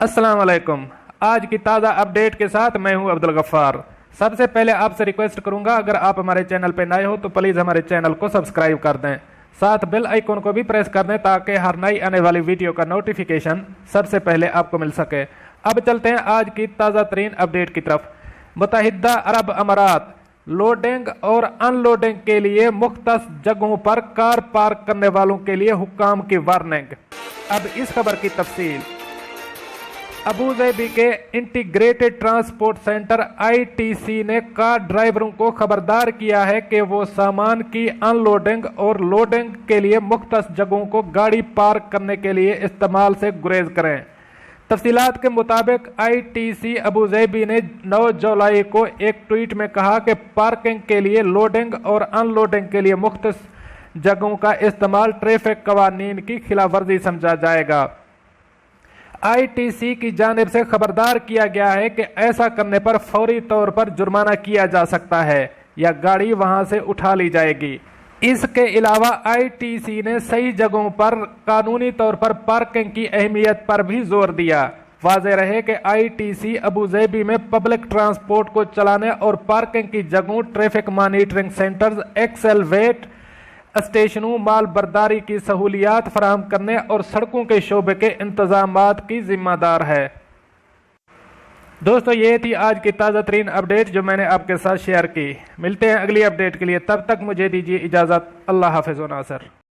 अस्सलाम वालेकुम। आज की ताज़ा अपडेट के साथ मैं हूं अब्दुल गफ्फार। सबसे पहले आपसे रिक्वेस्ट करूंगा, अगर आप हमारे चैनल पर नए हो तो प्लीज़ हमारे चैनल को सब्सक्राइब कर दें, साथ बेल आइकन को भी प्रेस कर दें ताकि हर नई आने वाली वीडियो का नोटिफिकेशन सबसे पहले आपको मिल सके। अब चलते हैं आज की ताज़ा तरीन अपडेट की तरफ। मुत्तहिदा अरब अमारात लोडिंग और अनलोडिंग के लिए मुख्तस जगहों पर कार पार्क करने वालों के लिए हुक्काम की वार्निंग। अब इस खबर की तफसील। अबू धाबी के इंटीग्रेटेड ट्रांसपोर्ट सेंटर ITC ने कार ड्राइवरों को खबरदार किया है कि वो सामान की अनलोडिंग और लोडिंग के लिए मुख्तस जगहों को गाड़ी पार्क करने के लिए इस्तेमाल से गुरेज करें। तफसीलात के मुताबिक ITC अबू धाबी ने 9 जुलाई को एक ट्वीट में कहा कि पार्किंग के लिए, लोडिंग और अनलोडिंग के लिए मुख्तस जगहों का इस्तेमाल ट्रैफिक कवानीन की खिलाफवर्जी समझा जाएगा। ITC की जानिब से खबरदार किया गया है कि ऐसा करने पर फौरी तौर पर जुर्माना किया जा सकता है या गाड़ी वहां से उठा ली जाएगी। इसके अलावा ITC ने सही जगहों पर कानूनी तौर पर पार्किंग की अहमियत पर भी जोर दिया। वाज़ेह रहे कि ITC अबू धाबी में पब्लिक ट्रांसपोर्ट को चलाने और पार्किंग की जगहों, ट्रैफिक मॉनिटरिंग सेंटर्स, एक्सेलवेट स्टेशनों, माल बर्दारी की सहूलियात फराहम करने और सड़कों के शोबे के इंतजामात की जिम्मेदार है। दोस्तों, ये थी आज की ताज़ा तरीन अपडेट जो मैंने आपके साथ शेयर की। मिलते हैं अगली अपडेट के लिए, तब तक मुझे दीजिए इजाज़त। अल्लाह हाफ़िज़ व नासर।